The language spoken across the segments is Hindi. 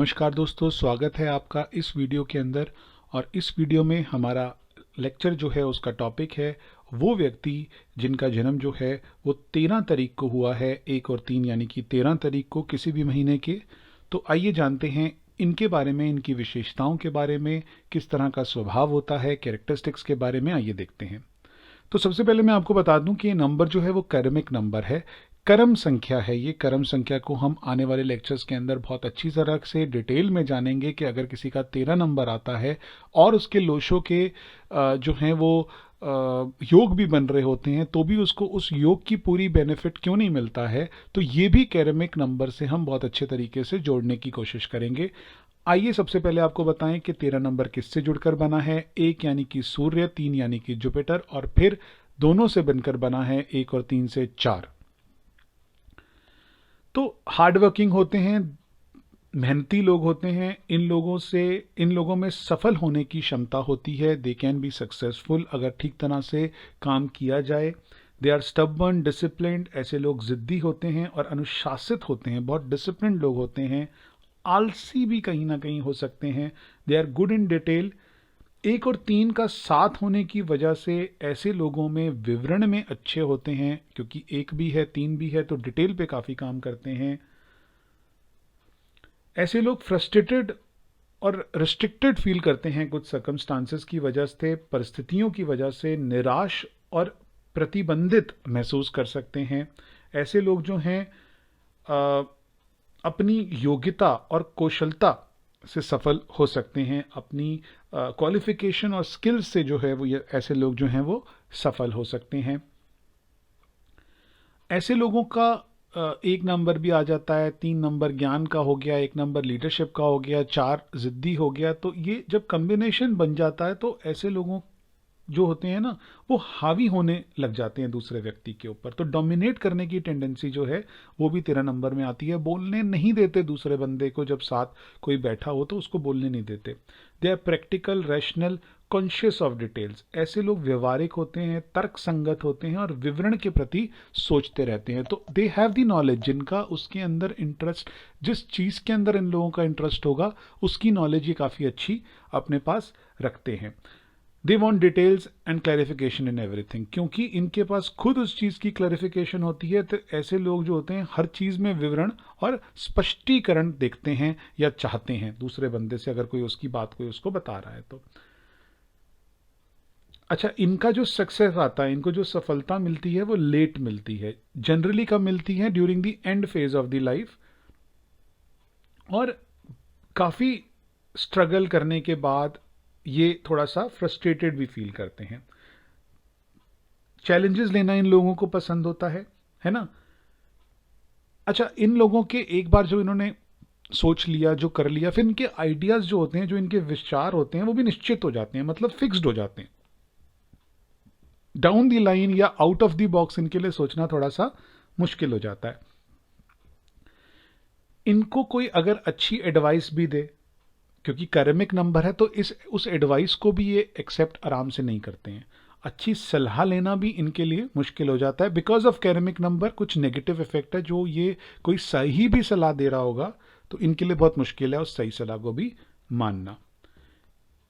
नमस्कार दोस्तों, स्वागत है आपका इस वीडियो के अंदर। और इस वीडियो में हमारा लेक्चर जो है उसका टॉपिक है वो व्यक्ति जिनका जन्म जो है वो 13 तारीख को हुआ है, 1 और 3 यानी कि 13 तारीख को किसी भी महीने के। तो आइए जानते हैं इनके बारे में, इनकी विशेषताओं के बारे में, किस तरह का स्वभाव होता है, कैरेक्टरिस्टिक्स के बारे में आइए देखते हैं। तो सबसे पहले मैं आपको बता दूं कि ये नंबर जो है वो कर्मिक नंबर है, कर्म संख्या है। ये कर्म संख्या को हम आने वाले लेक्चर्स के अंदर बहुत अच्छी तरह से डिटेल में जानेंगे कि अगर किसी का 13 नंबर आता है और उसके लोशों के जो हैं वो योग भी बन रहे होते हैं तो भी उसको उस योग की पूरी बेनिफिट क्यों नहीं मिलता है। तो ये भी कर्मिक नंबर से हम बहुत अच्छे तरीके से जोड़ने की कोशिश करेंगे। आइए सबसे पहले आपको बताएं कि 13 नंबर किससे जुड़कर बना है। 1 यानी कि सूर्य, 3 यानी कि जुपिटर, और फिर दोनों से बनकर बना है 1 और 3 से 4। तो हार्ड वर्किंग होते हैं, मेहनती लोग होते हैं। इन लोगों में सफल होने की क्षमता होती है। दे कैन बी सक्सेसफुल अगर ठीक तरह से काम किया जाए। They are stubborn, disciplined. ऐसे लोग जिद्दी होते हैं और अनुशासित होते हैं, बहुत डिसिप्लिन्ड लोग होते हैं। आलसी भी कहीं ना कहीं हो सकते हैं। They are good in detail. 1 और 3 का साथ होने की वजह से ऐसे लोगों में विवरण में अच्छे होते हैं, क्योंकि 1 भी है 3 भी है तो डिटेल पे काफ़ी काम करते हैं। ऐसे लोग फ्रस्ट्रेटेड और रिस्ट्रिक्टेड फील करते हैं कुछ सर्कमस्टांसेस की वजह से, परिस्थितियों की वजह से निराश और प्रतिबंधित महसूस कर सकते हैं। ऐसे लोग जो हैं अपनी योग्यता और कौशलता से सफल हो सकते हैं। अपनी क्वालिफिकेशन और स्किल्स से जो है वो ऐसे लोग जो हैं वो सफल हो सकते हैं। ऐसे लोगों का 1 नंबर भी आ जाता है, 3 नंबर ज्ञान का हो गया, 1 नंबर लीडरशिप का हो गया, 4 जिद्दी हो गया। तो ये जब कम्बिनेशन बन जाता है तो ऐसे लोगों जो होते हैं ना वो हावी होने लग जाते हैं दूसरे व्यक्ति के ऊपर। तो डोमिनेट करने की टेंडेंसी जो है वो भी 13 नंबर में आती है। बोलने नहीं देते दूसरे बंदे को, जब साथ कोई बैठा हो तो उसको बोलने नहीं देते। They are practical, rational, conscious of details. ऐसे लोग व्यवहारिक होते हैं, तर्क संगत होते हैं और विवरण के प्रति सोचते रहते हैं। तो दे हैव द नॉलेज, जिनका उसके अंदर इंटरेस्ट, जिस चीज़ के अंदर इन लोगों का इंटरेस्ट होगा उसकी नॉलेज ये काफ़ी अच्छी अपने पास रखते हैं। They want details and clarification in everything, क्योंकि इनके पास खुद उस चीज़ की क्लैरिफिकेशन होती है। तो ऐसे लोग जो होते हैं हर चीज़ में विवरण और स्पष्टीकरण देखते हैं या चाहते हैं दूसरे बंदे से, अगर कोई उसकी बात कोई उसको बता रहा है तो। अच्छा, इनका जो सक्सेस आता है, इनको जो सफलता मिलती है वो लेट मिलती है। जनरली कब मिलती है? During the end phase of the life, और काफ़ी स्ट्रगल करने के बाद ये थोड़ा सा फ्रस्ट्रेटेड भी फील करते हैं। चैलेंजेस लेना इन लोगों को पसंद होता है ना। अच्छा, इन लोगों के एक बार जो इन्होंने सोच लिया, जो कर लिया, फिर इनके आइडियाज जो होते हैं, जो इनके विचार होते हैं वो भी निश्चित हो जाते हैं, मतलब फिक्स्ड हो जाते हैं। डाउन दी लाइन या आउट ऑफ दी बॉक्स इनके लिए सोचना थोड़ा सा मुश्किल हो जाता है। इनको कोई अगर अच्छी एडवाइस भी दे, क्योंकि कर्मिक नंबर है तो उस एडवाइस को भी ये एक्सेप्ट आराम से नहीं करते हैं। अच्छी सलाह लेना भी इनके लिए मुश्किल हो जाता है। बिकॉज ऑफ कर्मिक नंबर कुछ नेगेटिव इफेक्ट है, जो ये कोई सही भी सलाह दे रहा होगा तो इनके लिए बहुत मुश्किल है उस सही सलाह को भी मानना।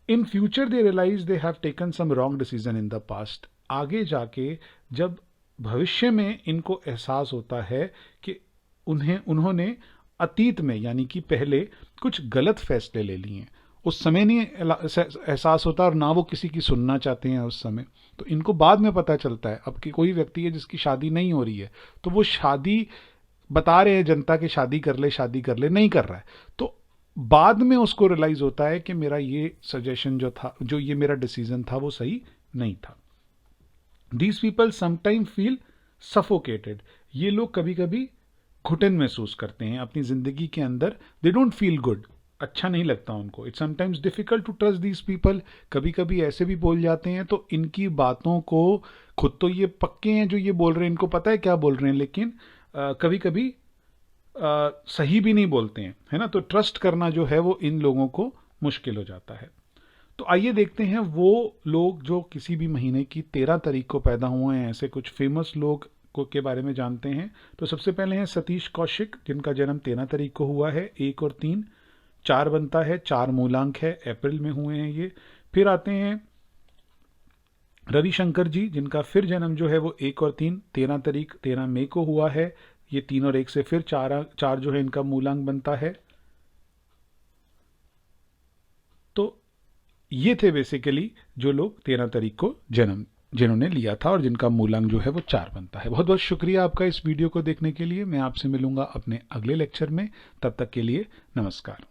In future they realise they have taken some wrong decision in the past. आगे जाके जब भविष्य में इनको एहसास होता है कि उन्होंने अतीत में यानी कि पहले कुछ गलत फैसले ले लिए हैं, उस समय नहीं एहसास होता और ना वो किसी की सुनना चाहते हैं उस समय, तो इनको बाद में पता चलता है। अब कि कोई व्यक्ति है जिसकी शादी नहीं हो रही है तो वो शादी बता रहे हैं जनता कि शादी कर ले, शादी कर ले, नहीं कर रहा है, तो बाद में उसको रियलाइज होता है कि मेरा ये सजेशन जो था, जो ये मेरा डिसीजन था वो सही नहीं था। These people sometime feel suffocated. ये लोग कभी कभी घुटन महसूस करते हैं अपनी जिंदगी के अंदर। दे डोंट फील गुड, अच्छा नहीं लगता उनको। It's sometimes difficult to trust these people. कभी कभी ऐसे भी बोल जाते हैं तो इनकी बातों को, खुद तो ये पक्के हैं जो ये बोल रहे हैं, इनको पता है क्या बोल रहे हैं, लेकिन कभी कभी सही भी नहीं बोलते हैं, है ना। तो ट्रस्ट करना जो है वो इन लोगों को मुश्किल हो जाता है। तो आइए देखते हैं वो लोग जो किसी भी महीने की 13 तारीख को पैदा हुए हैं, ऐसे कुछ फेमस लोग के बारे में जानते हैं। तो सबसे पहले हैं सतीश कौशिक, जिनका जन्म 13 तारीख को हुआ है, 1 और 3। 4 बनता है, 4 मूलांक है, अप्रैल में हुए हैं ये। फिर आते हैं रविशंकर जी, जिनका फिर जन्म जो है वो 1 और 3, 13 मई को हुआ है। ये 3 और 1 से फिर 4 जो है इनका मूलांक बनता है। तो ये थे बेसिकली जो लोग 13 तारीख को जन्म जिन्होंने लिया था और जिनका मूलांक जो है वो 4 बनता है। बहुत बहुत शुक्रिया आपका इस वीडियो को देखने के लिए। मैं आपसे मिलूंगा अपने अगले लेक्चर में। तब तक के लिए नमस्कार।